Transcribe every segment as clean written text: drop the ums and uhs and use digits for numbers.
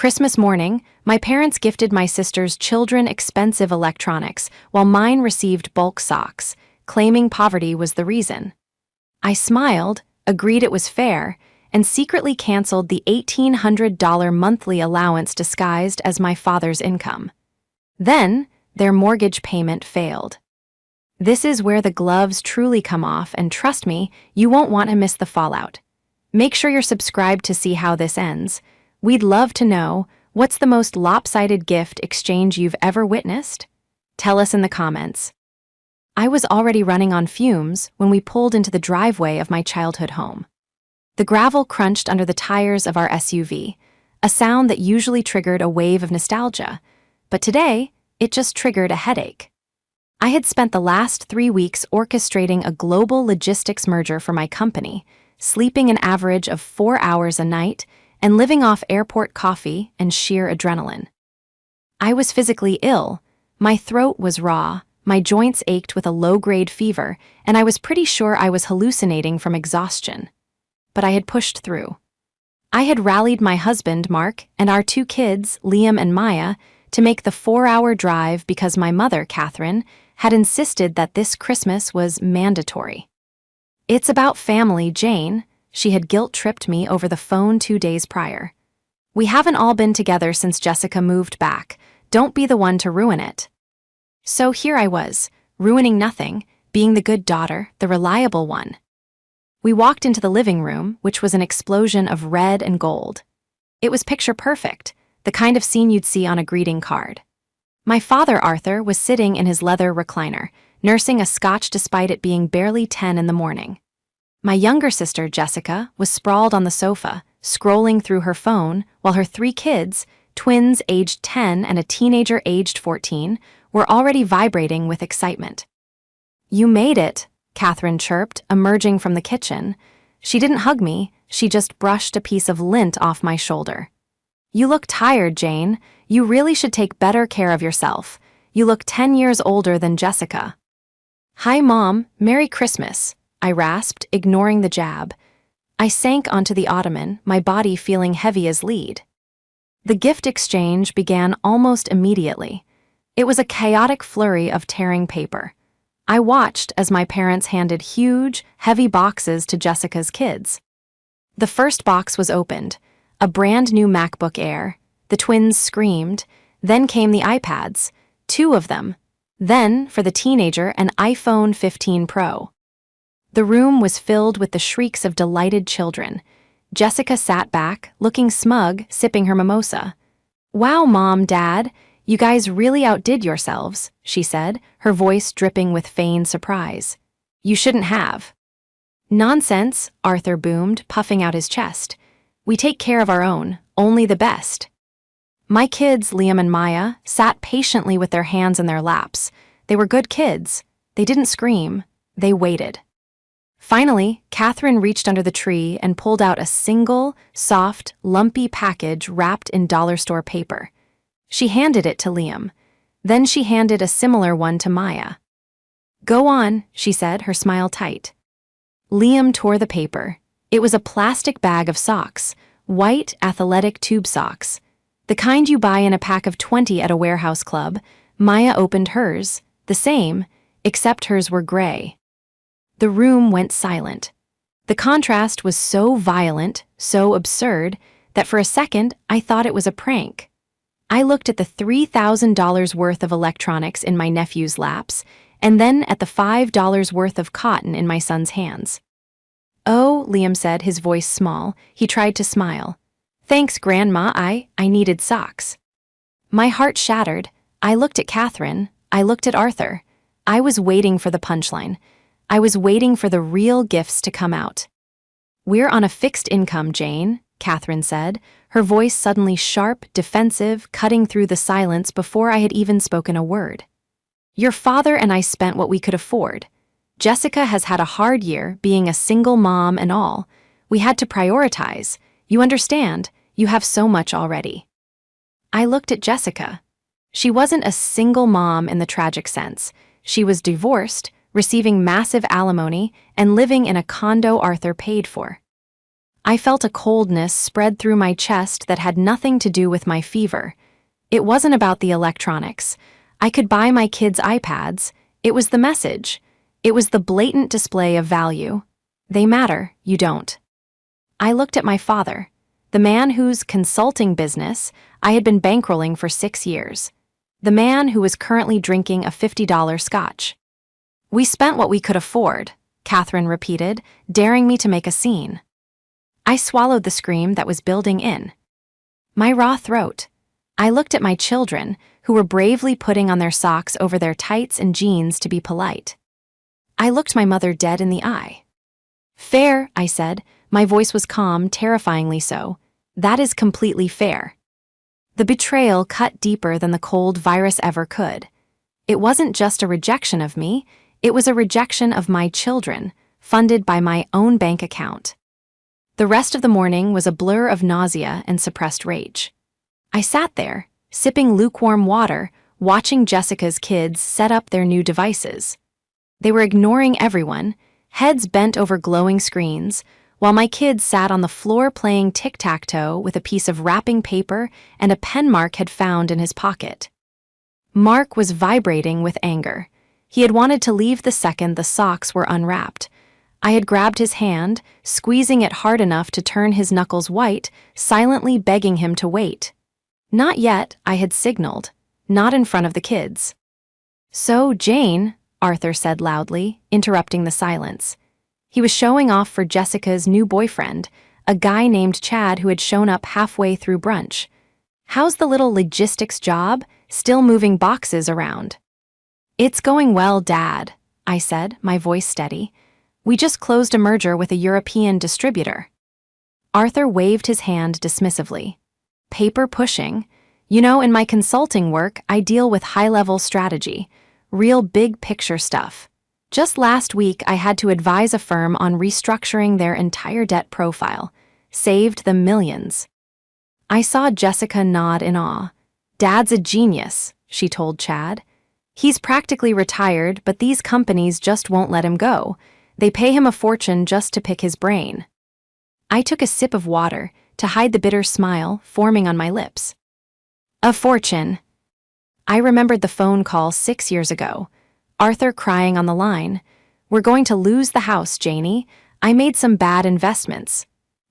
Christmas morning, my parents gifted my sister's children expensive electronics, while mine received bulk socks, claiming poverty was the reason. I smiled, agreed it was fair, and secretly canceled the $1,800 monthly allowance disguised as my father's income. Then, their mortgage payment failed. This is where the gloves truly come off, and trust me, you won't want to miss the fallout. Make sure you're subscribed to see how this ends. We'd love to know, what's the most lopsided gift exchange you've ever witnessed? Tell us in the comments. I was already running on fumes when we pulled into the driveway of my childhood home. The gravel crunched under the tires of our SUV, a sound that usually triggered a wave of nostalgia, but today, it just triggered a headache. I had spent the last 3 weeks orchestrating a global logistics merger for my company, sleeping an average of 4 hours a night, and living off airport coffee and sheer adrenaline. I was physically ill, my throat was raw, my joints ached with a low-grade fever, and I was pretty sure I was hallucinating from exhaustion. But I had pushed through. I had rallied my husband, Mark, and our 2 kids, Liam and Maya, to make the 4-hour drive because my mother, Catherine, had insisted that this Christmas was mandatory. It's about family, Jane. She had guilt-tripped me over the phone 2 days prior. We haven't all been together since Jessica moved back. Don't be the one to ruin it. So here I was, ruining nothing, being the good daughter, the reliable one. We walked into the living room, which was an explosion of red and gold. It was picture perfect, the kind of scene you'd see on a greeting card. My father, Arthur, was sitting in his leather recliner, nursing a scotch despite it being barely 10 in the morning. My younger sister, Jessica, was sprawled on the sofa, scrolling through her phone, while her 3 kids, twins aged 10 and a teenager aged 14, were already vibrating with excitement. "You made it," Catherine chirped, emerging from the kitchen. She didn't hug me, she just brushed a piece of lint off my shoulder. "You look tired, Jane. You really should take better care of yourself. You look 10 years older than Jessica." "Hi, Mom. Merry Christmas," I rasped, ignoring the jab. I sank onto the ottoman, my body feeling heavy as lead. The gift exchange began almost immediately. It was a chaotic flurry of tearing paper. I watched as my parents handed huge, heavy boxes to Jessica's kids. The first box was opened, a brand new MacBook Air. The twins screamed. Then came the iPads, 2 of them. Then, for the teenager, an iPhone 15 Pro. The room was filled with the shrieks of delighted children. Jessica sat back, looking smug, sipping her mimosa. "Wow, Mom, Dad, you guys really outdid yourselves," she said, her voice dripping with feigned surprise. "You shouldn't have." "Nonsense," Arthur boomed, puffing out his chest. "We take care of our own, only the best." My kids, Liam and Maya, sat patiently with their hands in their laps. They were good kids. They didn't scream. They waited. Finally, Catherine reached under the tree and pulled out a single, soft, lumpy package wrapped in dollar store paper. She handed it to Liam. Then she handed a similar one to Maya. "Go on," she said, her smile tight. Liam tore the paper. It was a plastic bag of socks, white, athletic tube socks. The kind you buy in a pack of 20 at a warehouse club. Maya opened hers, the same, except hers were gray. The room went silent. The contrast was so violent, so absurd, that for a second I thought it was a prank. I looked at the $3,000 worth of electronics in my nephew's laps, and then at the $5 worth of cotton in my son's hands. "Oh," Liam said, his voice small. He tried to smile. "Thanks, Grandma, I needed socks." My heart shattered. I looked at Catherine. I looked at Arthur. I was waiting for the punchline. I was waiting for the real gifts to come out. "We're on a fixed income, Jane," Catherine said, her voice suddenly sharp, defensive, cutting through the silence before I had even spoken a word. "Your father and I spent what we could afford. Jessica has had a hard year, being a single mom and all. We had to prioritize. You understand, you have so much already." I looked at Jessica. She wasn't a single mom in the tragic sense. She was divorced, receiving massive alimony, and living in a condo Arthur paid for. I felt a coldness spread through my chest that had nothing to do with my fever. It wasn't about the electronics. I could buy my kids iPads. It was the message. It was the blatant display of value. They matter, you don't. I looked at my father, the man whose consulting business I had been bankrolling for 6 years. The man who was currently drinking a $50 scotch. "We spent what we could afford," Catherine repeated, daring me to make a scene. I swallowed the scream that was building in my raw throat. I looked at my children, who were bravely putting on their socks over their tights and jeans to be polite. I looked my mother dead in the eye. "Fair," I said. My voice was calm, terrifyingly so. "That is completely fair." The betrayal cut deeper than the cold virus ever could. It wasn't just a rejection of me, it was a rejection of my children, funded by my own bank account. The rest of the morning was a blur of nausea and suppressed rage. I sat there, sipping lukewarm water, watching Jessica's kids set up their new devices. They were ignoring everyone, heads bent over glowing screens, while my kid sat on the floor playing tic-tac-toe with a piece of wrapping paper and a pen Mark had found in his pocket. Mark was vibrating with anger. He had wanted to leave the second the socks were unwrapped. I had grabbed his hand, squeezing it hard enough to turn his knuckles white, silently begging him to wait. "Not yet," I had signaled, not in front of the kids. "So, Jane," Arthur said loudly, interrupting the silence. He was showing off for Jessica's new boyfriend, a guy named Chad who had shown up halfway through brunch. "How's the little logistics job? Still moving boxes around?" "It's going well, Dad," I said, my voice steady. "We just closed a merger with a European distributor." Arthur waved his hand dismissively. "Paper pushing. You know, in my consulting work, I deal with high-level strategy, real big-picture stuff. Just last week, I had to advise a firm on restructuring their entire debt profile. Saved them millions." I saw Jessica nod in awe. "Dad's a genius," she told Chad. "He's practically retired, but these companies just won't let him go. They pay him a fortune just to pick his brain." I took a sip of water to hide the bitter smile forming on my lips. A fortune. I remembered the phone call 6 years ago. Arthur crying on the line. "We're going to lose the house, Janie. I made some bad investments.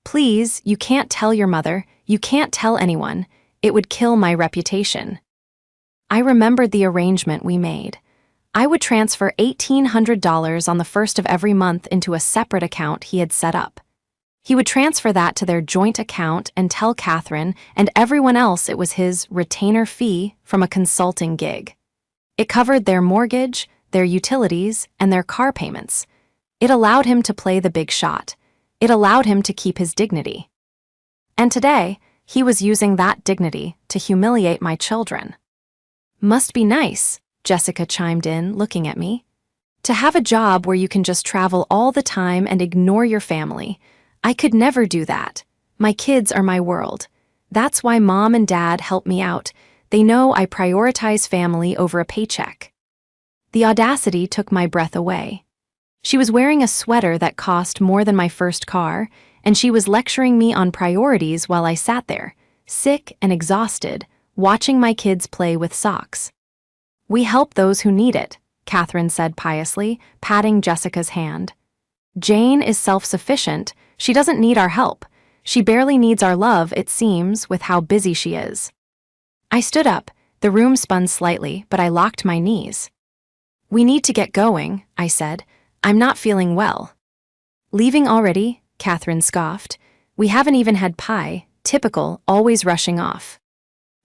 Please, you can't tell your mother, you can't tell anyone. It would kill my reputation." I remembered the arrangement we made. I would transfer $1,800 on the first of every month into a separate account he had set up. He would transfer that to their joint account and tell Catherine and everyone else it was his retainer fee from a consulting gig. It covered their mortgage, their utilities, and their car payments. It allowed him to play the big shot. It allowed him to keep his dignity. And today, he was using that dignity to humiliate my children. "Must be nice," Jessica chimed in, looking at me. "To have a job where you can just travel all the time and ignore your family. I could never do that. My kids are my world. That's why Mom and Dad help me out. They know I prioritize family over a paycheck." The audacity took my breath away. She was wearing a sweater that cost more than my first car, and she was lecturing me on priorities while I sat there, sick and exhausted, watching my kids play with socks. "We help those who need it," Catherine said piously, patting Jessica's hand. "Jane is self-sufficient. She doesn't need our help. She barely needs our love, it seems, with how busy she is." I stood up. The room spun slightly, but I locked my knees. "We need to get going," I said. "I'm not feeling well." "Leaving already?" Catherine scoffed. "We haven't even had pie. Typical, always rushing off."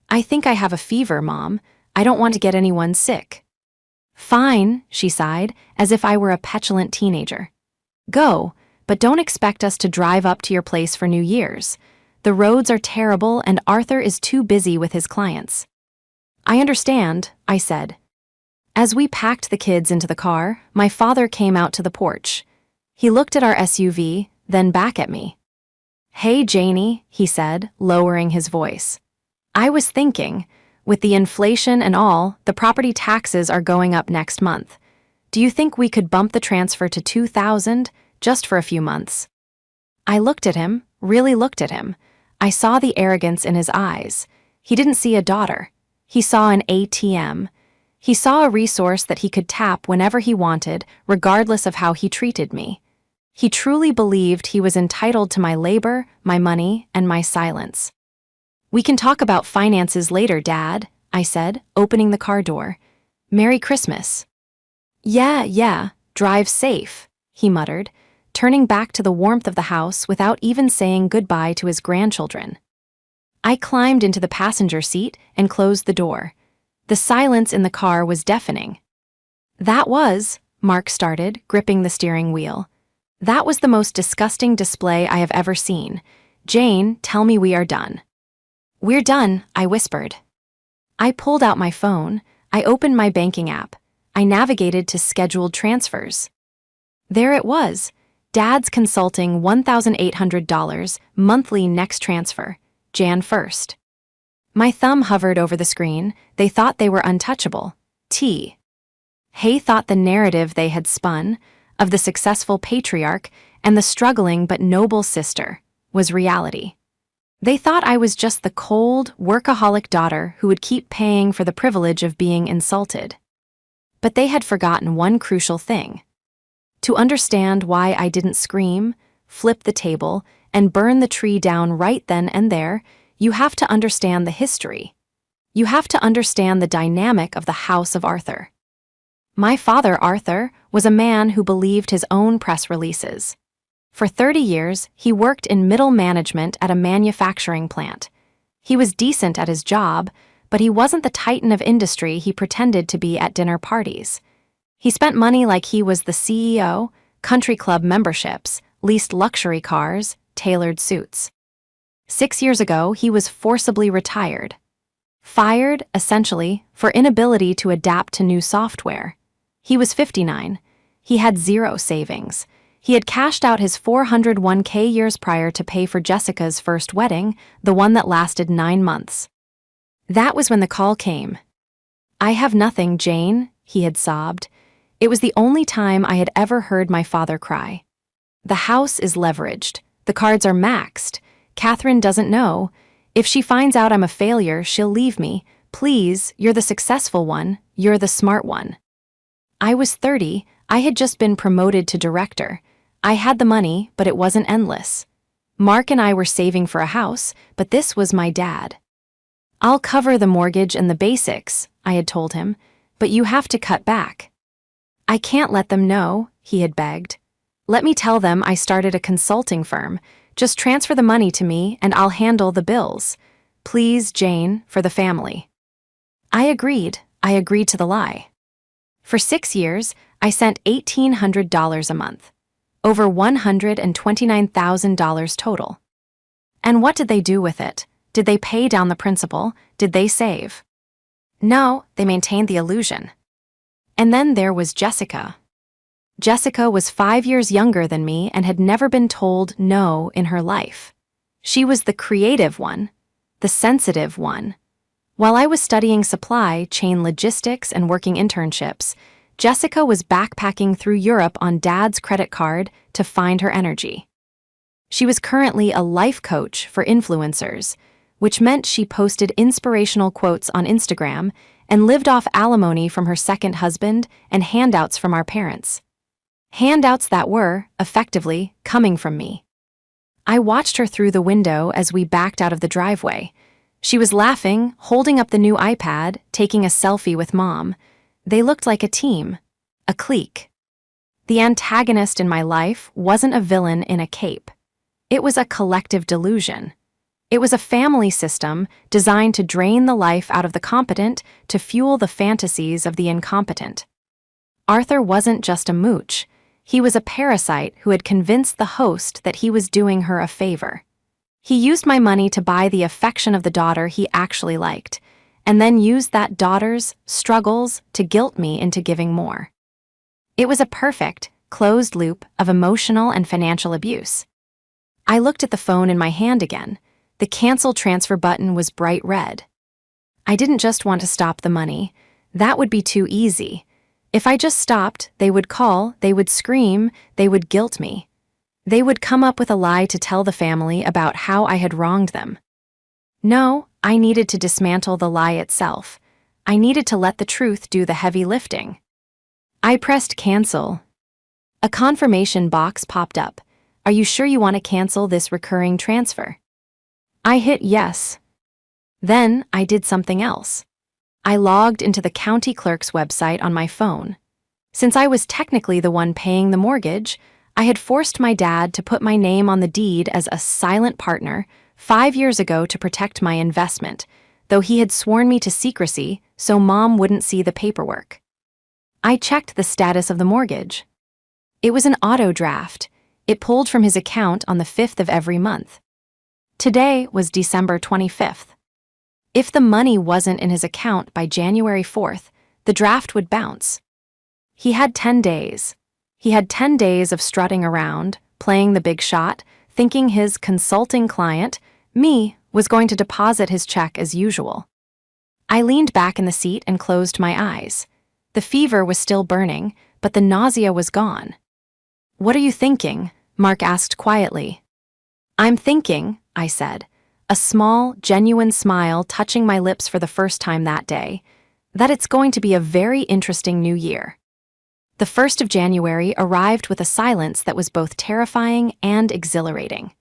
"I think I have a fever, Mom. I don't want to get anyone sick." "Fine," she sighed, as if I were a petulant teenager. "Go, but don't expect us to drive up to your place for New Year's. The roads are terrible and Arthur is too busy with his clients." "I understand," I said. As we packed the kids into the car, my father came out to the porch. He looked at our SUV, then back at me. "Hey, Janie," he said, lowering his voice. "I was thinking, with the inflation and all, the property taxes are going up next month. Do you think we could bump the transfer to $2,000, just for a few months?" I looked at him, really looked at him. I saw the arrogance in his eyes. He didn't see a daughter. He saw an ATM. He saw a resource that he could tap whenever he wanted, regardless of how he treated me. He truly believed he was entitled to my labor, my money, and my silence. "We can talk about finances later, Dad," I said, opening the car door. "Merry Christmas." Yeah, drive safe," he muttered, turning back to the warmth of the house without even saying goodbye to his grandchildren. I climbed into the passenger seat and closed the door. The silence in the car was deafening. Mark started, gripping the steering wheel. "That was the most disgusting display I have ever seen. Jane, tell me we are done." "We're done," I whispered. I pulled out my phone. I opened my banking app. I navigated to scheduled transfers. There it was. Dad's consulting $1,800, monthly next transfer, Jan 1st. My thumb hovered over the screen. They thought they were untouchable. Hay thought the narrative they had spun, of the successful patriarch and the struggling but noble sister, was reality. They thought I was just the cold, workaholic daughter who would keep paying for the privilege of being insulted. But they had forgotten one crucial thing. To understand why I didn't scream, flip the table, and burn the tree down right then and there, you have to understand the history. You have to understand the dynamic of the House of Arthur. My father, Arthur, was a man who believed his own press releases. For 30 years, he worked in middle management at a manufacturing plant. He was decent at his job, but he wasn't the titan of industry he pretended to be at dinner parties. He spent money like he was the CEO, country club memberships, leased luxury cars, tailored suits. 6 years ago, he was forcibly retired. Fired, essentially, for inability to adapt to new software. He was 59. He had zero savings. He had cashed out his 401k years prior to pay for Jessica's first wedding, the one that lasted 9 months. That was when the call came. "I have nothing, Jane," he had sobbed. It was the only time I had ever heard my father cry. "The house is leveraged. The cards are maxed. Catherine doesn't know. If she finds out I'm a failure, she'll leave me. Please, you're the successful one. You're the smart one." I was 30. I had just been promoted to director. I had the money, but it wasn't endless. Mark and I were saving for a house, but this was my dad. "I'll cover the mortgage and the basics," I had told him, "but you have to cut back." "I can't let them know," he had begged. "Let me tell them I started a consulting firm. Just transfer the money to me and I'll handle the bills. Please, Jane, for the family." I agreed. I agreed to the lie. For 6 years, I sent $1,800 a month. Over $129,000 total. And what did they do with it? Did they pay down the principal? Did they save? No, they maintained the illusion. And then there was Jessica. Jessica was 5 years younger than me and had never been told no in her life. She was the creative one, the sensitive one. While I was studying supply chain logistics and working internships, Jessica was backpacking through Europe on Dad's credit card to find her energy. She was currently a life coach for influencers, which meant she posted inspirational quotes on Instagram and lived off alimony from her second husband and handouts from our parents. Handouts that were, effectively, coming from me. I watched her through the window as we backed out of the driveway. She was laughing, holding up the new iPad, taking a selfie with Mom. They looked like a team, a clique. The antagonist in my life wasn't a villain in a cape. It was a collective delusion. It was a family system designed to drain the life out of the competent to fuel the fantasies of the incompetent. Arthur wasn't just a mooch. He was a parasite who had convinced the host that he was doing her a favor. He used my money to buy the affection of the daughter he actually liked, and then used that daughter's struggles to guilt me into giving more. It was a perfect, closed loop of emotional and financial abuse. I looked at the phone in my hand again. The cancel transfer button was bright red. I didn't just want to stop the money. That would be too easy. If I just stopped, they would call, they would scream, they would guilt me. They would come up with a lie to tell the family about how I had wronged them. No, I needed to dismantle the lie itself. I needed to let the truth do the heavy lifting. I pressed cancel. A confirmation box popped up. Are you sure you want to cancel this recurring transfer? I hit yes. Then I did something else. I logged into the county clerk's website on my phone. Since I was technically the one paying the mortgage, I had forced my dad to put my name on the deed as a silent partner 5 years ago to protect my investment, though he had sworn me to secrecy so Mom wouldn't see the paperwork. I checked the status of the mortgage. It was an auto draft. It pulled from his account on the 5th of every month. Today was December 25th. If the money wasn't in his account by January 4th, the draft would bounce. He had 10 days. He had 10 days of strutting around, playing the big shot, thinking his consulting client, me, was going to deposit his check as usual. I leaned back in the seat and closed my eyes. The fever was still burning, but the nausea was gone. "What are you thinking?" Mark asked quietly. "I'm thinking," I said, a small, genuine smile touching my lips for the first time that day, "that it's going to be a very interesting new year." The 1st of January arrived with a silence that was both terrifying and exhilarating.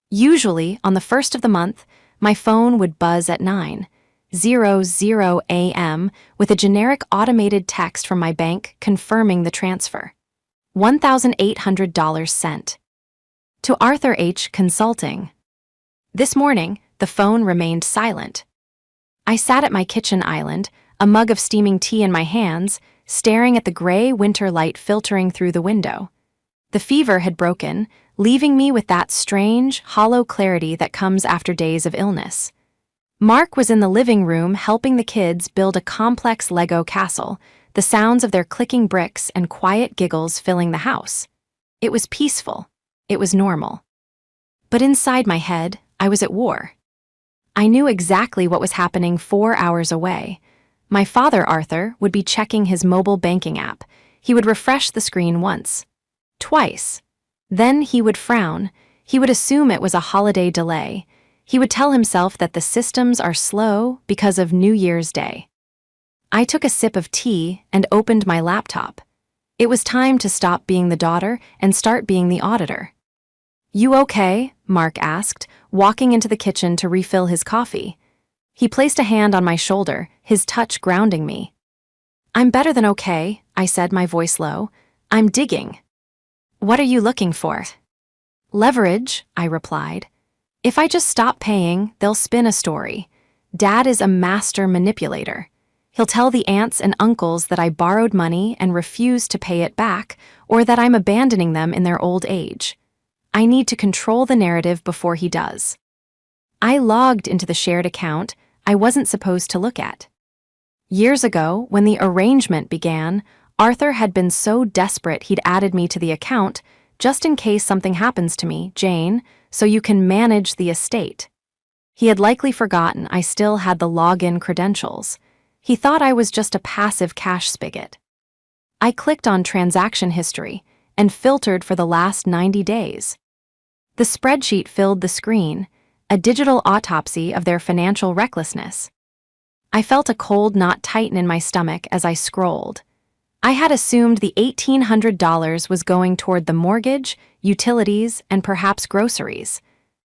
Usually, on the 1st of the month, my phone would buzz at 9:00 a.m. with a generic automated text from my bank confirming the transfer. $1,800 sent. To Arthur H. Consulting. This morning, the phone remained silent. I sat at my kitchen island, a mug of steaming tea in my hands, staring at the gray winter light filtering through the window. The fever had broken, leaving me with that strange, hollow clarity that comes after days of illness. Mark was in the living room helping the kids build a complex Lego castle, the sounds of their clicking bricks and quiet giggles filling the house. It was peaceful. It was normal. But inside my head, I was at war. I knew exactly what was happening 4 hours away. My father, Arthur, would be checking his mobile banking app. He would refresh the screen once. Twice. Then he would frown. He would assume it was a holiday delay. He would tell himself that the systems are slow because of New Year's Day. I took a sip of tea and opened my laptop. It was time to stop being the daughter and start being the auditor. "You okay?" Mark asked, walking into the kitchen to refill his coffee. He placed a hand on my shoulder, his touch grounding me. "I'm better than okay," I said, my voice low. "I'm digging." "What are you looking for?" "Leverage," I replied. "If I just stop paying, they'll spin a story. Dad is a master manipulator. He'll tell the aunts and uncles that I borrowed money and refused to pay it back, or that I'm abandoning them in their old age. I need to control the narrative before he does." I logged into the shared account I wasn't supposed to look at. Years ago, when the arrangement began, Arthur had been so desperate he'd added me to the account, "Just in case something happens to me, Jane, so you can manage the estate." He had likely forgotten I still had the login credentials. He thought I was just a passive cash spigot. I clicked on transaction history and filtered for the last 90 days. The spreadsheet filled the screen, a digital autopsy of their financial recklessness. I felt a cold knot tighten in my stomach as I scrolled. I had assumed the $1,800 was going toward the mortgage, utilities, and perhaps groceries.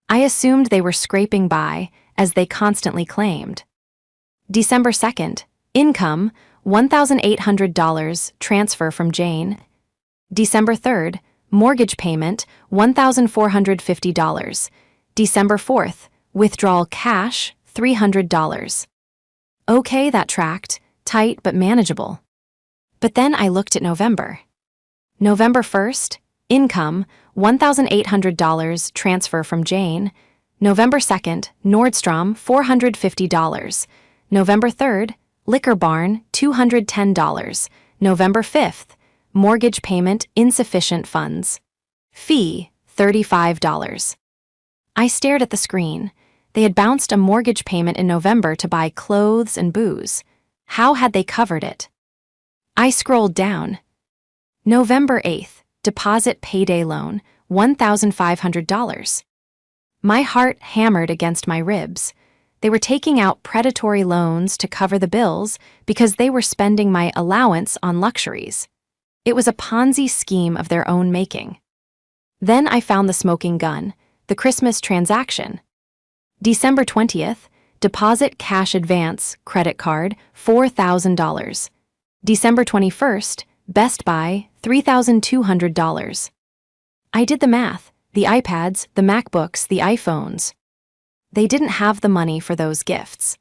I assumed they were scraping by, as they constantly claimed. December 2nd, income, $1,800 transfer from Jane. December 3rd, mortgage payment, $1,450. December 4th, withdrawal cash, $300. Okay, that tracked, tight but manageable. But then I looked at November. November 1st, income, $1,800 transfer from Jane. November 2nd, Nordstrom, $450. November 3rd, Liquor Barn, $210. November 5th, mortgage payment, insufficient funds. Fee, $35. I stared at the screen. They had bounced a mortgage payment in November to buy clothes and booze. How had they covered it? I scrolled down. November 8th, deposit payday loan, $1,500. My heart hammered against my ribs. They were taking out predatory loans to cover the bills because they were spending my allowance on luxuries. It was a Ponzi scheme of their own making. Then I found the smoking gun, the Christmas transaction. December 20th, deposit cash advance, credit card, $4,000. December 21st, Best Buy, $3,200. I did the math, the iPads, the MacBooks, the iPhones. They didn't have the money for those gifts.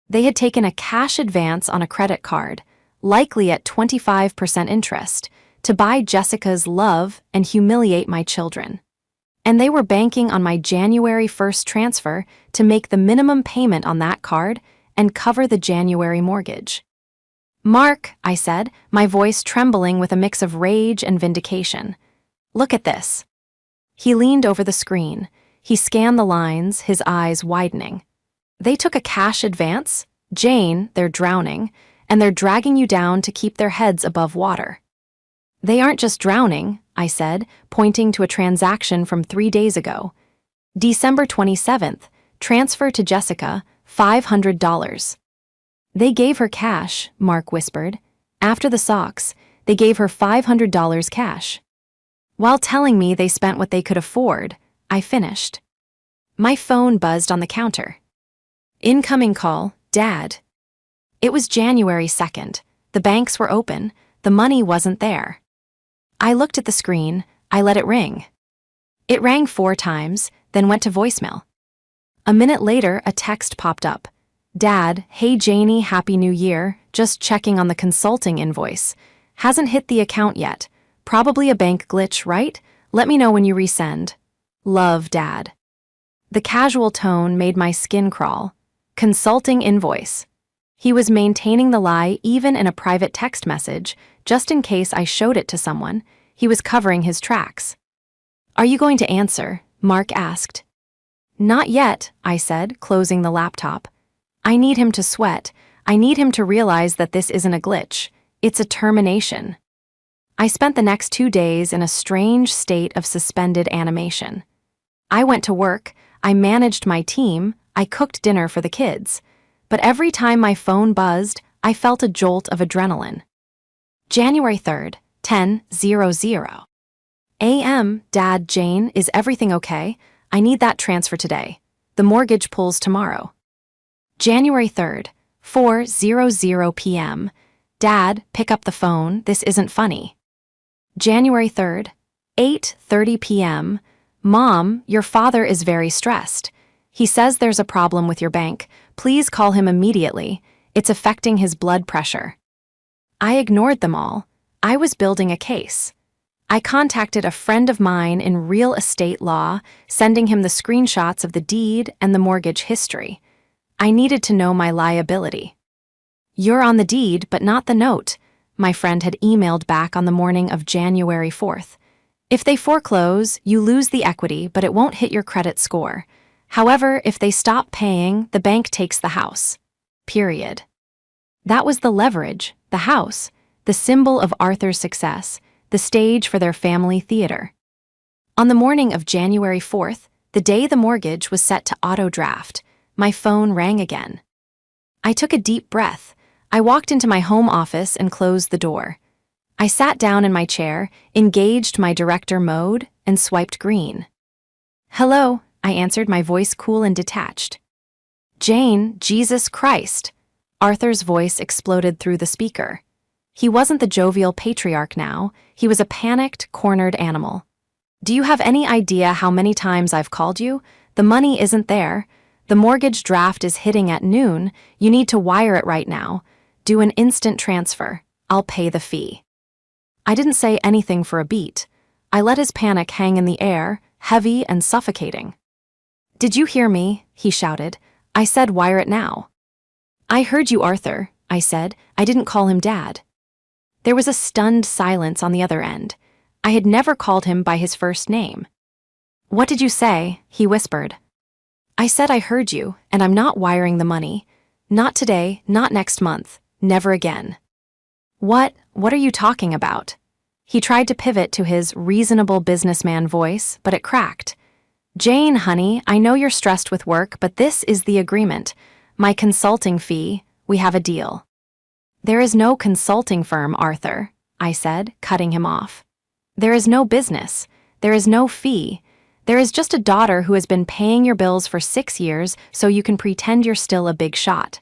They had taken a cash advance on a credit card, likely at 25% interest, to buy Jessica's love and humiliate my children. And they were banking on my January 1st transfer to make the minimum payment on that card and cover the January mortgage. "Mark," I said, my voice trembling with a mix of rage and vindication. "Look at this." He leaned over the screen. He scanned the lines, his eyes widening. "They took a cash advance? Jane, they're drowning, and they're dragging you down to keep their heads above water." "They aren't just drowning," I said, pointing to a transaction from 3 days ago. December 27th, transfer to Jessica, $500. "They gave her cash," Mark whispered. "After the socks, they gave her $500 cash." While telling me they spent what they could afford, I finished. My phone buzzed on the counter. "Incoming call, Dad." It was January 2nd. The banks were open. The money wasn't there. I looked at the screen. I let it ring. It rang 4 times, then went to voicemail. A minute later, a text popped up. "Dad, hey Janie, Happy New Year. Just checking on the consulting invoice. Hasn't hit the account yet. Probably a bank glitch, right? Let me know when you resend. Love, Dad." The casual tone made my skin crawl. Consulting invoice. He was maintaining the lie even in a private text message, just in case I showed it to someone. He was covering his tracks. "Are you going to answer?" Mark asked. "Not yet," I said, closing the laptop. "I need him to sweat. I need him to realize that this isn't a glitch. It's a termination." I spent the next 2 days in a strange state of suspended animation. I went to work, I managed my team, I cooked dinner for the kids. But every time my phone buzzed, I felt a jolt of adrenaline. January 3rd, 10:00 a.m. Dad, Jane, is everything okay? I need that transfer today. The mortgage pulls tomorrow. January 3rd, 4:00 p.m. Dad, pick up the phone, this isn't funny. January 3rd, 8:30 p.m. Mom, your father is very stressed. He says there's a problem with your bank. Please call him immediately. It's affecting his blood pressure. I ignored them all. I was building a case. I contacted a friend of mine in real estate law, sending him the screenshots of the deed and the mortgage history. I needed to know my liability. "You're on the deed, but not the note," my friend had emailed back on the morning of January 4th. "If they foreclose, you lose the equity, but it won't hit your credit score. However, if they stop paying, the bank takes the house. Period." That was the leverage, the house, the symbol of Arthur's success, the stage for their family theater. On the morning of January 4th, the day the mortgage was set to auto-draft, my phone rang again. I took a deep breath. I walked into my home office and closed the door. I sat down in my chair, engaged my director mode, and swiped green. "Hello," I answered, my voice cool and detached. "Jane, Jesus Christ." Arthur's voice exploded through the speaker. He wasn't the jovial patriarch now. He was a panicked, cornered animal. "Do you have any idea how many times I've called you? The money isn't there. The mortgage draft is hitting at noon. You need to wire it right now. Do an instant transfer. I'll pay the fee." I didn't say anything for a beat. I let his panic hang in the air, heavy and suffocating. "Did you hear me?" he shouted. "I said wire it now." "I heard you, Arthur," I said. "I didn't call him Dad." There was a stunned silence on the other end. I had never called him by his first name. "What did you say?" he whispered. "I said I heard you, and I'm not wiring the money. Not today, not next month, never again." What are you talking about?" He tried to pivot to his reasonable businessman voice, but it cracked. Jane, honey, I know you're stressed with work, but this is the agreement. My consulting fee, we have a deal. There is no consulting firm, Arthur, I said, cutting him off. There is no business. There is no fee. There is just a daughter who has been paying your bills for 6 years so you can pretend you're still a big shot.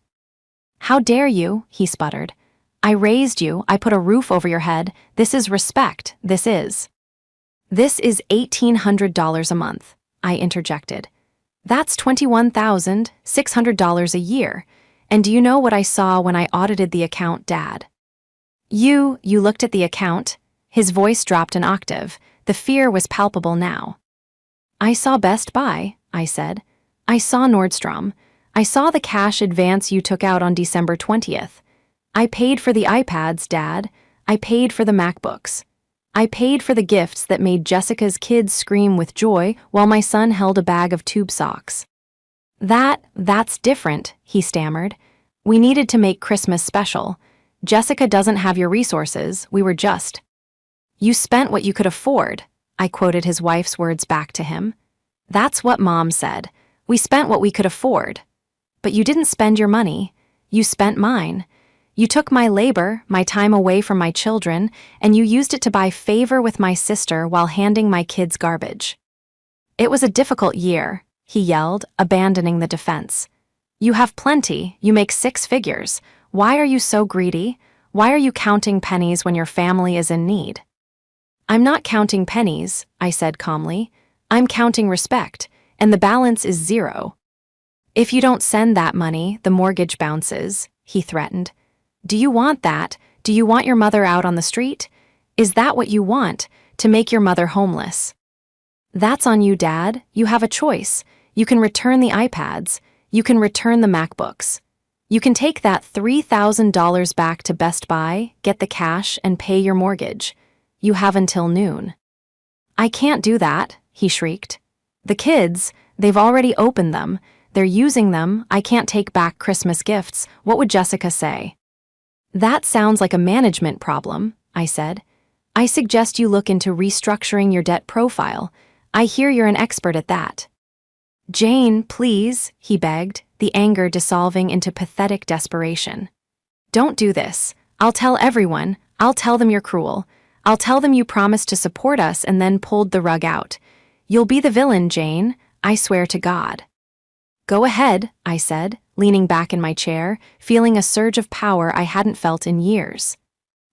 How dare you, he sputtered. I raised you, I put a roof over your head. This is respect, this is. This is $1,800 a month, I interjected. That's $21,600 a year. And do you know what I saw when I audited the account, Dad? You looked at the account? His voice dropped an octave. The fear was palpable now. I saw Best Buy, I said. I saw Nordstrom. I saw the cash advance you took out on December 20th. I paid for the iPads, Dad. I paid for the MacBooks. I paid for the gifts that made Jessica's kids scream with joy while my son held a bag of tube socks. That's different, he stammered. We needed to make Christmas special. Jessica doesn't have your resources, we were just. You spent what you could afford, I quoted his wife's words back to him. That's what Mom said. We spent what we could afford. But you didn't spend your money. You spent mine. You took my labor, my time away from my children, and you used it to buy favor with my sister while handing my kids garbage. It was a difficult year, he yelled, abandoning the defense. You have plenty, you make 6 figures. Why are you so greedy? Why are you counting pennies when your family is in need? I'm not counting pennies, I said calmly. I'm counting respect, and the balance is 0. If you don't send that money, the mortgage bounces, he threatened. Do you want that? Do you want your mother out on the street? Is that what you want, to make your mother homeless? That's on you, Dad. You have a choice. You can return the iPads. You can return the MacBooks. You can take that $3,000 back to Best Buy, get the cash, and pay your mortgage. You have until noon. I can't do that, he shrieked. The kids, they've already opened them. They're using them. I can't take back Christmas gifts. What would Jessica say? That sounds like a management problem, I said. I suggest you look into restructuring your debt profile. I hear you're an expert at that. Jane, please, he begged, the anger dissolving into pathetic desperation. Don't do this. I'll tell everyone. I'll tell them you're cruel. I'll tell them you promised to support us and then pulled the rug out. You'll be the villain, Jane. I swear to God. Go ahead, I said, leaning back in my chair, feeling a surge of power I hadn't felt in years.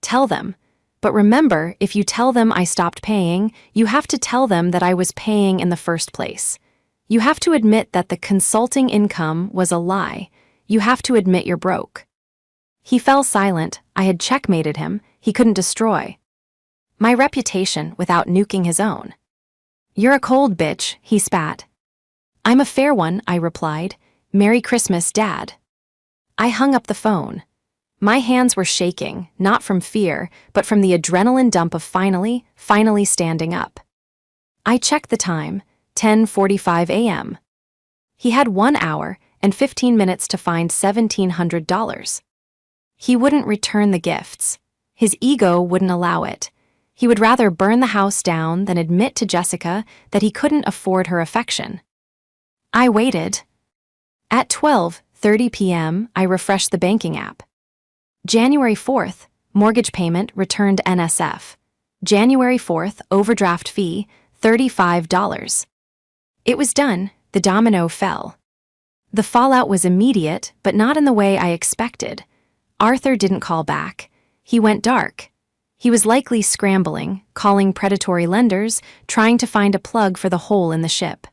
Tell them. But remember, if you tell them I stopped paying, you have to tell them that I was paying in the first place. You have to admit that the consulting income was a lie. You have to admit you're broke. He fell silent. I had checkmated him. He couldn't destroy my reputation without nuking his own. You're a cold bitch, he spat. I'm a fair one, I replied. Merry Christmas, Dad. I hung up the phone. My hands were shaking, not from fear, but from the adrenaline dump of finally standing up. I checked the time, 10:45 a.m. He had 1 hour and 15 minutes to find $1,700. He wouldn't return the gifts. His ego wouldn't allow it. He would rather burn the house down than admit to Jessica that he couldn't afford her affection. I waited. At 12:30 p.m., I refreshed the banking app. January 4th, mortgage payment returned NSF. January 4th, overdraft fee, $35. It was done. The domino fell. The fallout was immediate, but not in the way I expected. Arthur didn't call back. He went dark. He was likely scrambling, calling predatory lenders, trying to find a plug for the hole in the ship.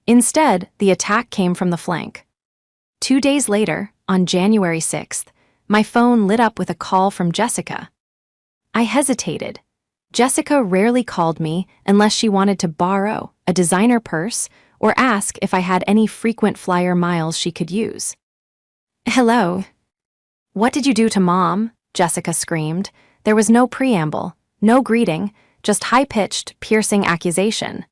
Instead, the attack came from the flank. 2 days later, on January 6th, my phone lit up with a call from Jessica. I hesitated. Jessica rarely called me unless she wanted to borrow a designer purse or ask if I had any frequent flyer miles she could use. Hello. What did you do to Mom? Jessica screamed. There was no preamble, no greeting, just high-pitched, piercing accusation.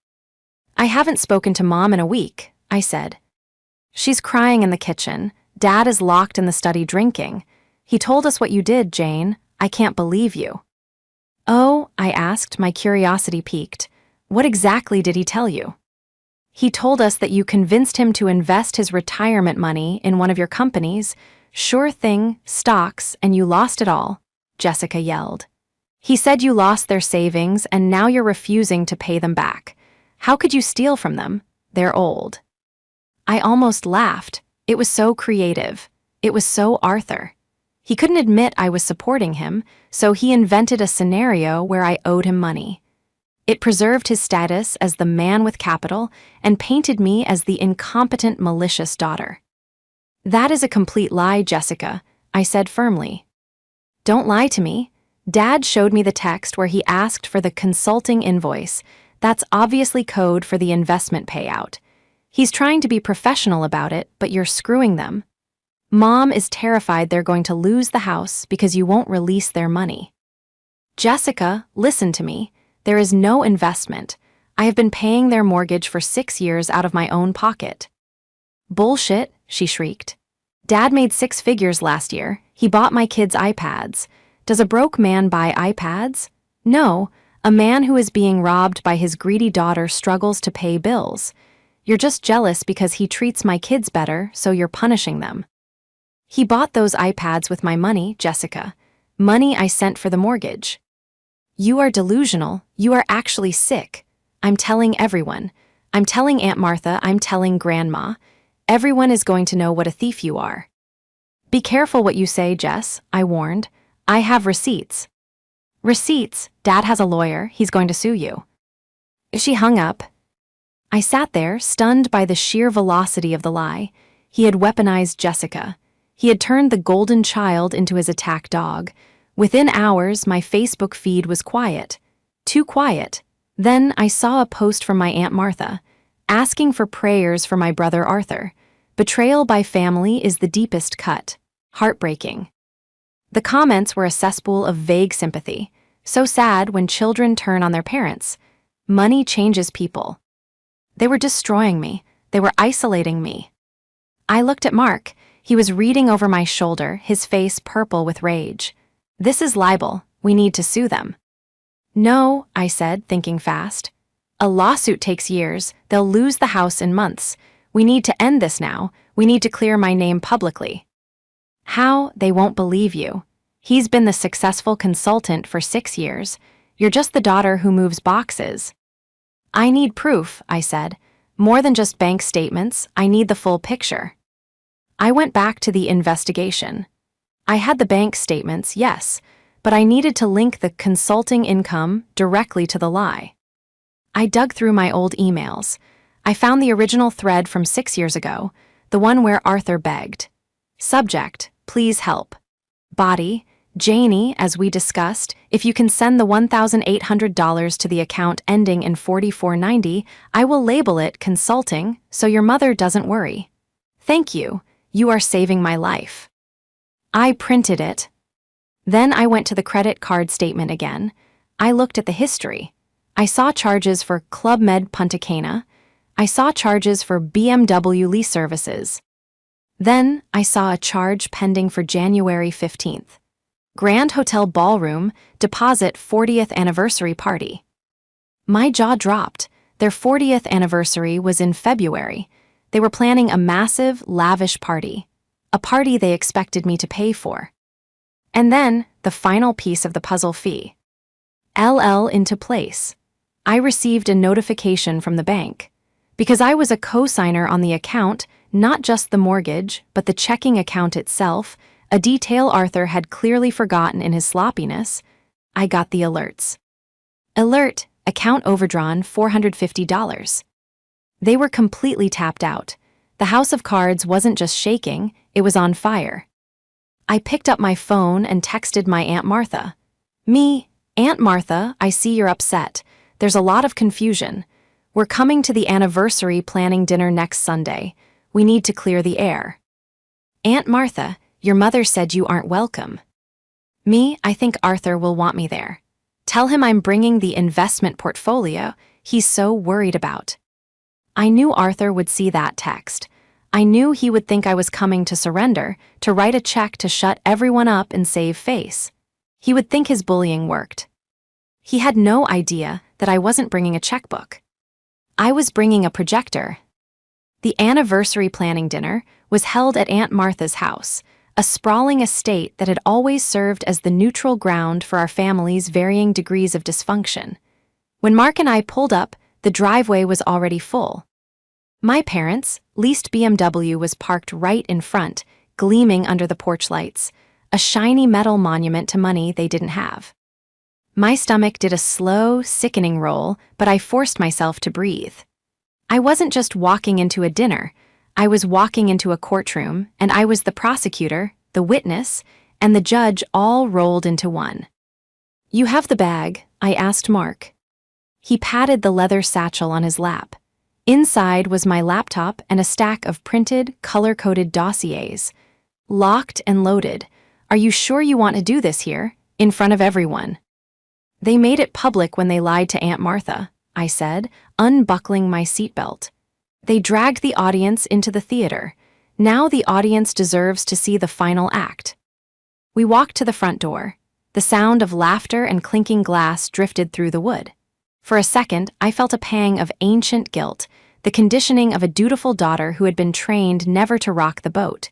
I haven't spoken to Mom in a week, I said. She's crying in the kitchen. Dad is locked in the study drinking. He told us what you did, Jane. I can't believe you. Oh, I asked, my curiosity piqued. What exactly did he tell you? He told us that you convinced him to invest his retirement money in one of your companies, sure thing, stocks, and you lost it all, Jessica yelled. He said you lost their savings and now you're refusing to pay them back. How could you steal from them? They're old. I almost laughed. It was so creative. It was so Arthur. He couldn't admit I was supporting him, so he invented a scenario where I owed him money. It preserved his status as the man with capital and painted me as the incompetent, malicious daughter. That is a complete lie, Jessica, I said firmly. Don't lie to me. Dad showed me the text where he asked for the consulting invoice. That's obviously code for the investment payout. He's trying to be professional about it, but you're screwing them. Mom is terrified they're going to lose the house because you won't release their money. Jessica, listen to me. There is no investment. I have been paying their mortgage for 6 years out of my own pocket. Bullshit, she shrieked. Dad made 6 figures last year. He bought my kids iPads. Does a broke man buy iPads? No, a man who is being robbed by his greedy daughter struggles to pay bills. You're just jealous because he treats my kids better, so you're punishing them. He bought those iPads with my money, Jessica. Money I sent for the mortgage. You are delusional. You are actually sick. I'm telling everyone. I'm telling Aunt Martha. I'm telling Grandma. Everyone is going to know what a thief you are. Be careful what you say, Jess, I warned. I have receipts. Receipts? Dad has a lawyer. He's going to sue you. She hung up. I sat there, stunned by the sheer velocity of the lie. He had weaponized Jessica. He had turned the golden child into his attack dog. Within hours, my Facebook feed was quiet. Too quiet. Then I saw a post from my Aunt Martha, asking for prayers for my brother Arthur. Betrayal by family is the deepest cut. Heartbreaking. The comments were a cesspool of vague sympathy. So sad when children turn on their parents. Money changes people. They were destroying me. They were isolating me. I looked at Mark. He was reading over my shoulder, his face purple with rage. This is libel. We need to sue them. No, I said, thinking fast. A lawsuit takes years. They'll lose the house in months. We need to end this now. We need to clear my name publicly. How? They won't believe you. He's been the successful consultant for 6 years. You're just the daughter who moves boxes. I need proof, I said. More than just bank statements. I need the full picture. I went back to the investigation. I had the bank statements, yes, but I needed to link the consulting income directly to the lie. I dug through my old emails. I found the original thread from 6 years ago, the one where Arthur begged. Subject, please help. Body, Janie, as we discussed, if you can send the $1,800 to the account ending in 4490, I will label it consulting so your mother doesn't worry. Thank you. You are saving my life. I printed it. Then I went to the credit card statement again. I looked at the history. I saw charges for Club Med Punta Cana. I saw charges for BMW lease services. Then I saw a charge pending for January 15th. Grand Hotel Ballroom, deposit 40th anniversary party. My jaw dropped. Their 40th anniversary was in February. They were planning a massive, lavish party. A party they expected me to pay for. And then, the final piece of the puzzle fee. LL into place. I received a notification from the bank. Because I was a co-signer on the account, not just the mortgage, but the checking account itself, a detail Arthur had clearly forgotten in his sloppiness, I got the alerts. Alert, account overdrawn $450. They were completely tapped out. The house of cards wasn't just shaking, it was on fire. I picked up my phone and texted my Aunt Martha. Me, Aunt Martha, I see you're upset. There's a lot of confusion. We're coming to the anniversary planning dinner next Sunday. We need to clear the air. Aunt Martha, your mother said you aren't welcome. Me, I think Arthur will want me there. Tell him I'm bringing the investment portfolio he's so worried about. I knew Arthur would see that text. I knew he would think I was coming to surrender, to write a check to shut everyone up and save face. He would think his bullying worked. He had no idea that I wasn't bringing a checkbook. I was bringing a projector. The anniversary planning dinner was held at Aunt Martha's house, a sprawling estate that had always served as the neutral ground for our family's varying degrees of dysfunction. When Mark and I pulled up, the driveway was already full. My parents' leased BMW was parked right in front, gleaming under the porch lights, a shiny metal monument to money they didn't have. My stomach did a slow, sickening roll, but I forced myself to breathe. I wasn't just walking into a dinner. I was walking into a courtroom, and I was the prosecutor, the witness, and the judge all rolled into one. "You have the bag?" I asked Mark. He patted the leather satchel on his lap. Inside was my laptop and a stack of printed, color-coded dossiers. "Locked and loaded. Are you sure you want to do this here, in front of everyone?" "They made it public when they lied to Aunt Martha," I said, unbuckling my seatbelt. "They dragged the audience into the theater. Now the audience deserves to see the final act." We walked to the front door. The sound of laughter and clinking glass drifted through the wood. For a second, I felt a pang of ancient guilt, the conditioning of a dutiful daughter who had been trained never to rock the boat.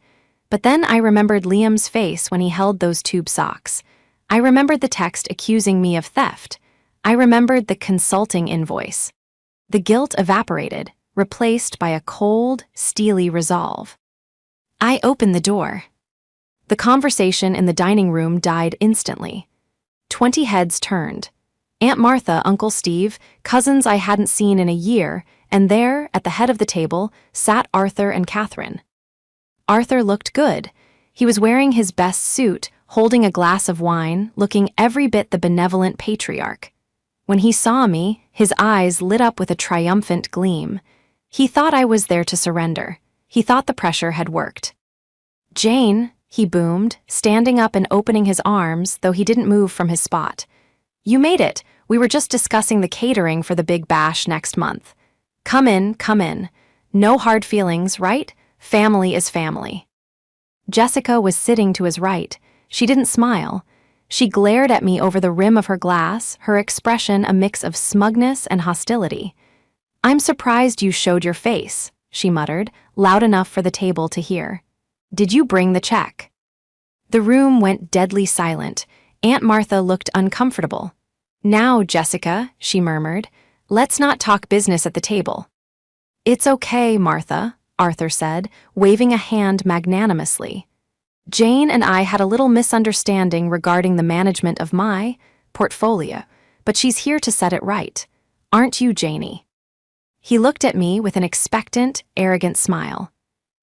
But then I remembered Liam's face when he held those tube socks. I remembered the text accusing me of theft. I remembered the consulting invoice. The guilt evaporated, replaced by a cold, steely resolve. I opened the door. The conversation in the dining room died instantly. 20 heads turned. Aunt Martha, Uncle Steve, cousins I hadn't seen in a year, and there, at the head of the table, sat Arthur and Catherine. Arthur looked good. He was wearing his best suit, holding a glass of wine, looking every bit the benevolent patriarch. When he saw me, his eyes lit up with a triumphant gleam. He thought I was there to surrender. He thought the pressure had worked. "Jane," he boomed, standing up and opening his arms, though he didn't move from his spot. "You made it. We were just discussing the catering for the big bash next month. Come in, come in. No hard feelings, right? Family is family." Jessica was sitting to his right. She didn't smile. She glared at me over the rim of her glass, her expression a mix of smugness and hostility. "I'm surprised you showed your face," she muttered, loud enough for the table to hear. "Did you bring the check?" The room went deadly silent. Aunt Martha looked uncomfortable. "Now, Jessica," she murmured, "let's not talk business at the table." "It's okay, Martha," Arthur said, waving a hand magnanimously. "Jane and I had a little misunderstanding regarding the management of my portfolio, but she's here to set it right. Aren't you, Janie?" He looked at me with an expectant, arrogant smile.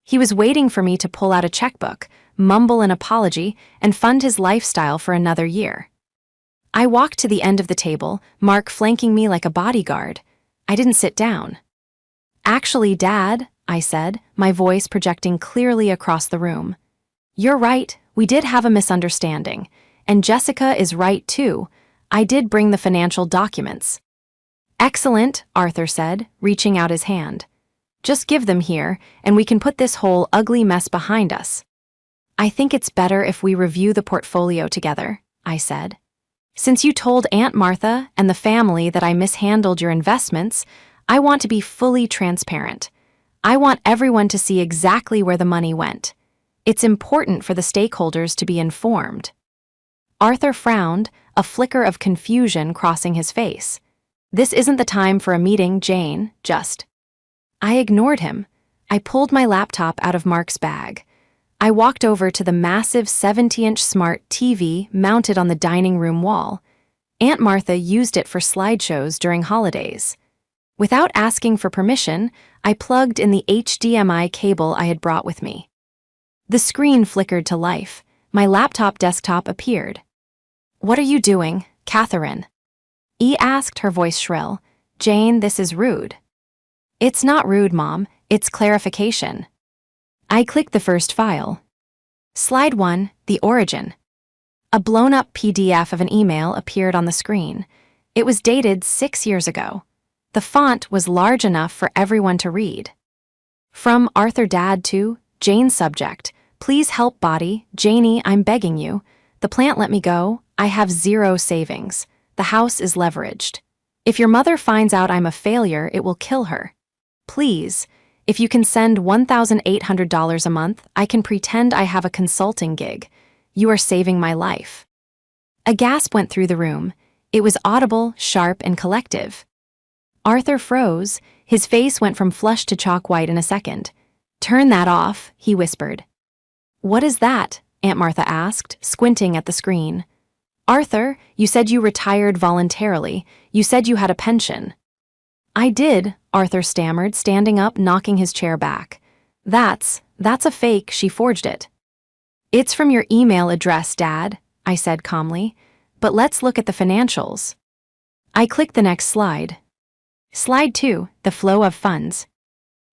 He was waiting for me to pull out a checkbook, mumble an apology, and fund his lifestyle for another year. I walked to the end of the table, Mark flanking me like a bodyguard. I didn't sit down. "Actually, Dad," I said, my voice projecting clearly across the room. "You're right, we did have a misunderstanding. And Jessica is right, too. I did bring the financial documents." "Excellent," Arthur said, reaching out his hand. "Just give them here, and we can put this whole ugly mess behind us." "I think it's better if we review the portfolio together," I said. "Since you told Aunt Martha and the family that I mishandled your investments, I want to be fully transparent. I want everyone to see exactly where the money went. It's important for the stakeholders to be informed." Arthur frowned, a flicker of confusion crossing his face. "This isn't the time for a meeting, Jane, just..." I ignored him. I pulled my laptop out of Mark's bag. I walked over to the massive 70-inch smart TV mounted on the dining room wall. Aunt Martha used it for slideshows during holidays. Without asking for permission, I plugged in the HDMI cable I had brought with me. The screen flickered to life. My laptop desktop appeared. "What are you doing, Catherine?" E asked, her voice shrill. "Jane, this is rude." "It's not rude, Mom. It's clarification." I clicked the first file. Slide 1, the origin. A blown-up PDF of an email appeared on the screen. It was dated 6 years ago. The font was large enough for everyone to read. From Arthur Dad to Jane subject. "Please help body. Janie, I'm begging you. The plant let me go. I have 0 savings. The house is leveraged. If your mother finds out I'm a failure, it will kill her. Please, if you can send $1,800 a month, I can pretend I have a consulting gig. You are saving my life." A gasp went through the room. It was audible, sharp, and collective. Arthur froze. His face went from flushed to chalk white in a second. "Turn that off," he whispered. "What is that?" Aunt Martha asked, squinting at the screen. "Arthur, you said you retired voluntarily. You said you had a pension." "I did," Arthur stammered, standing up, knocking his chair back. That's a fake. She forged it." "It's from your email address, Dad," I said calmly. "But let's look at the financials." I clicked the next slide. Slide 2, the flow of funds.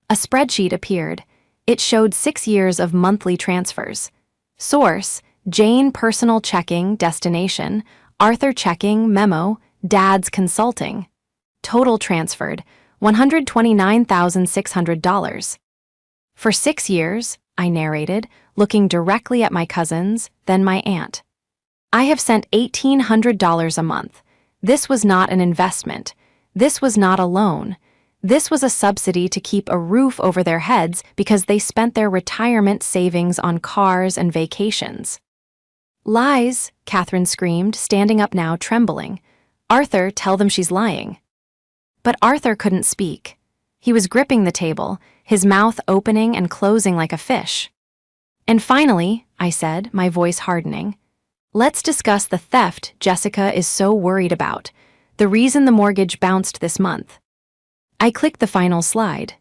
A spreadsheet appeared. It showed 6 years of monthly transfers. Source: Jane Personal Checking, Destination, Arthur Checking, Memo, Dad's Consulting. Total transferred, $129,600. "For 6 years," I narrated, looking directly at my cousins, then my aunt. "I have sent $1,800 a month. This was not an investment. This was not a loan. This was a subsidy to keep a roof over their heads because they spent their retirement savings on cars and vacations." "Lies," Catherine screamed, standing up now, trembling. "Arthur, tell them she's lying." But Arthur couldn't speak. He was gripping the table, his mouth opening and closing like a fish. "And finally," I said, my voice hardening, "let's discuss the theft Jessica is so worried about. The reason the mortgage bounced this month." I clicked the final slide.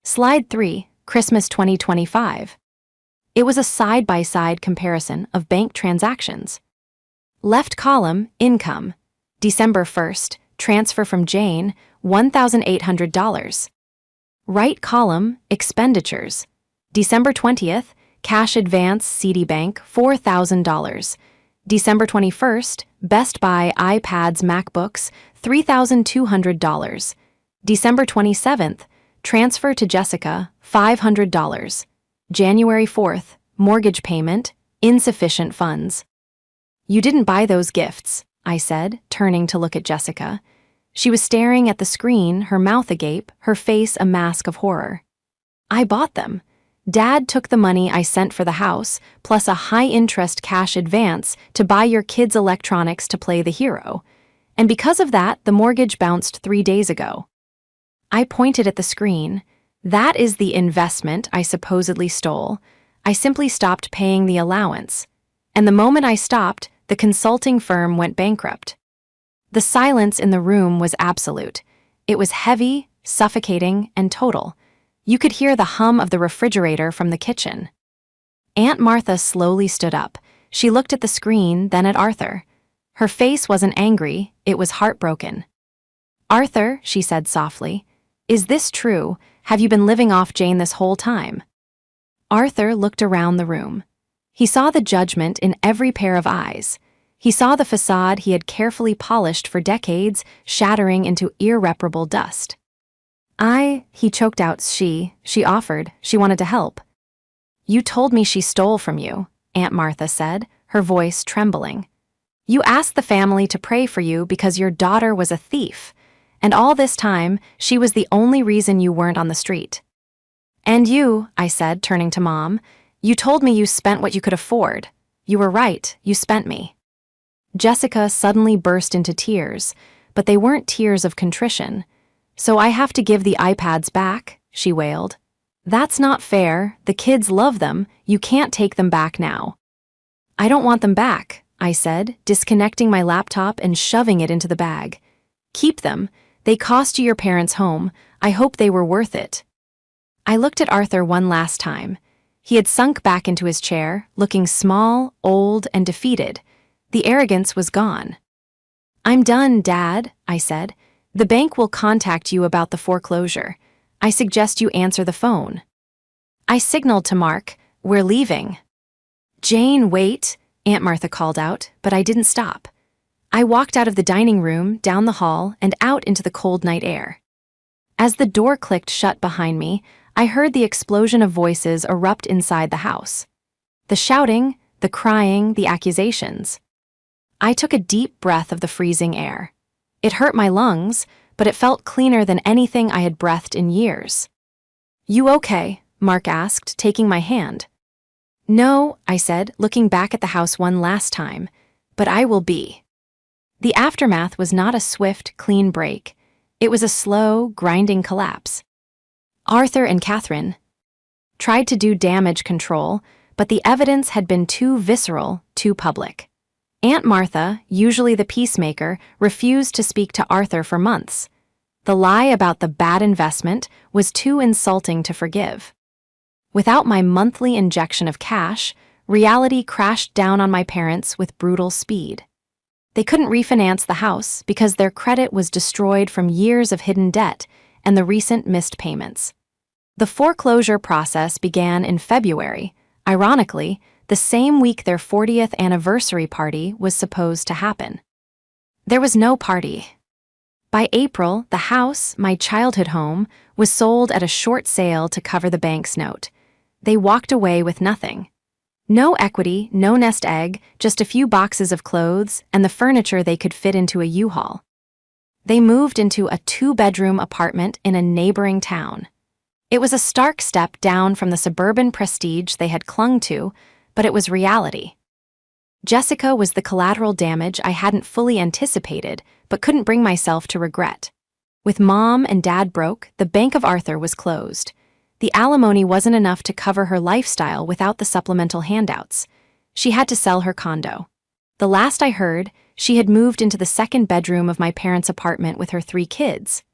Slide 3, Christmas 2025. It was a side-by-side comparison of bank transactions. Left column, income. December 1st, transfer from Jane, $1,800. Right column, expenditures. December 20th, cash advance Citibank, $4,000. December 21st, Best Buy iPads MacBooks, $3,200. December 27th, transfer to Jessica, $500. January 4th, mortgage payment, insufficient funds. "You didn't buy those gifts," I said, turning to look at Jessica. She was staring at the screen, her mouth agape, her face a mask of horror. "I bought them. Dad took the money I sent for the house, plus a high-interest cash advance to buy your kids' electronics to play the hero. And because of that, the mortgage bounced 3 days ago." I pointed at the screen. "That is the investment I supposedly stole. I simply stopped paying the allowance. And the moment I stopped, the consulting firm went bankrupt." The silence in the room was absolute. It was heavy, suffocating, and total. You could hear the hum of the refrigerator from the kitchen. Aunt Martha slowly stood up. She looked at the screen, then at Arthur. Her face wasn't angry, it was heartbroken. "Arthur," she said softly, "is this true? Have you been living off Jane this whole time?" Arthur looked around the room. He saw the judgment in every pair of eyes. He saw the facade he had carefully polished for decades shattering into irreparable dust. He choked out. She offered, she wanted to help." "You told me she stole from you," Aunt Martha said, her voice trembling. "You asked the family to pray for you because your daughter was a thief, and all this time, she was the only reason you weren't on the street." "And you," I said, turning to Mom, "you told me you spent what you could afford. You were right, you spent me." Jessica suddenly burst into tears, but they weren't tears of contrition. "So I have to give the iPads back," she wailed. "That's not fair. The kids love them. You can't take them back now." "I don't want them back," I said, disconnecting my laptop and shoving it into the bag. "Keep them. They cost you your parents' home. I hope they were worth it." I looked at Arthur one last time. He had sunk back into his chair, looking small, old, and defeated. The arrogance was gone. "I'm done, Dad," I said. "The bank will contact you about the foreclosure. I suggest you answer the phone." I signaled to Mark, "We're leaving." "Jane, wait," Aunt Martha called out, but I didn't stop. I walked out of the dining room, down the hall, and out into the cold night air. As the door clicked shut behind me, I heard the explosion of voices erupt inside the house. The shouting, the crying, the accusations. I took a deep breath of the freezing air. It hurt my lungs, but it felt cleaner than anything I had breathed in years. "You okay?" Mark asked, taking my hand. "No," I said, looking back at the house one last time, "but I will be." The aftermath was not a swift, clean break. It was a slow, grinding collapse. Arthur and Catherine tried to do damage control, but the evidence had been too visceral, too public. Aunt Martha, usually the peacemaker, refused to speak to Arthur for months. The lie about the bad investment was too insulting to forgive. Without my monthly injection of cash, reality crashed down on my parents with brutal speed. They couldn't refinance the house because their credit was destroyed from years of hidden debt and the recent missed payments. The foreclosure process began in February, ironically, the same week their 40th anniversary party was supposed to happen. There was no party. By April, the house, my childhood home, was sold at a short sale to cover the bank's note. They walked away with nothing. No equity, no nest egg, just a few boxes of clothes and the furniture they could fit into a U-Haul. They moved into a 2-bedroom apartment in a neighboring town. It was a stark step down from the suburban prestige they had clung to, but it was reality. Jessica was the collateral damage I hadn't fully anticipated, but couldn't bring myself to regret. With Mom and Dad broke, the Bank of Arthur was closed. The alimony wasn't enough to cover her lifestyle without the supplemental handouts. She had to sell her condo. The last I heard, she had moved into the 2nd bedroom of my parents' apartment with her 3 kids.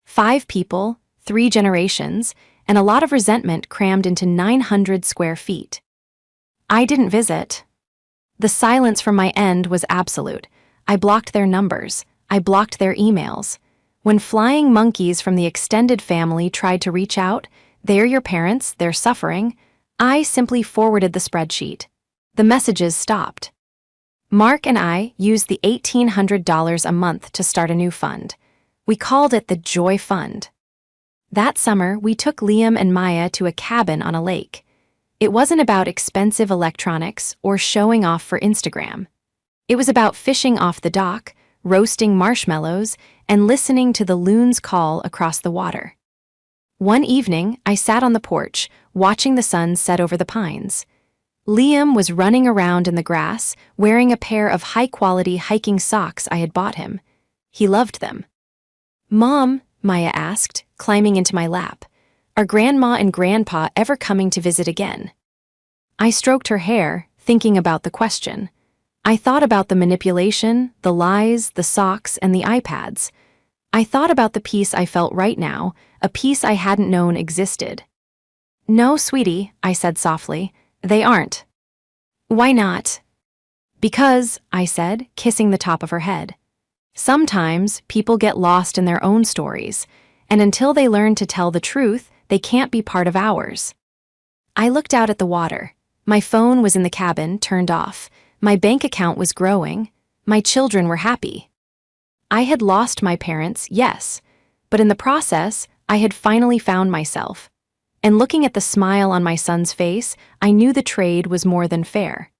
5 people, 3 generations, and a lot of resentment crammed into 900 square feet. I didn't visit. The silence from my end was absolute. I blocked their numbers. I blocked their emails. When flying monkeys from the extended family tried to reach out, "They're your parents, they're suffering," I simply forwarded the spreadsheet. The messages stopped. Mark and I used the $1,800 a month to start a new fund. We called it the Joy Fund. That summer, we took Liam and Maya to a cabin on a lake. It wasn't about expensive electronics or showing off for Instagram. It was about fishing off the dock, roasting marshmallows, and listening to the loons call across the water. One evening, I sat on the porch, watching the sun set over the pines. Liam was running around in the grass, wearing a pair of high-quality hiking socks I had bought him. He loved them. "Mom," Maya asked, climbing into my lap, "are Grandma and Grandpa ever coming to visit again?" I stroked her hair, thinking about the question. I thought about the manipulation, the lies, the socks, and the iPads. I thought about the peace I felt right now, a peace I hadn't known existed. "No, sweetie," I said softly, "they aren't." "Why not?" "Because," I said, kissing the top of her head. "Sometimes people get lost in their own stories, and until they learn to tell the truth, they can't be part of ours." I looked out at the water. My phone was in the cabin, turned off. My bank account was growing. My children were happy. I had lost my parents, yes, but in the process, I had finally found myself. And looking at the smile on my son's face, I knew the trade was more than fair.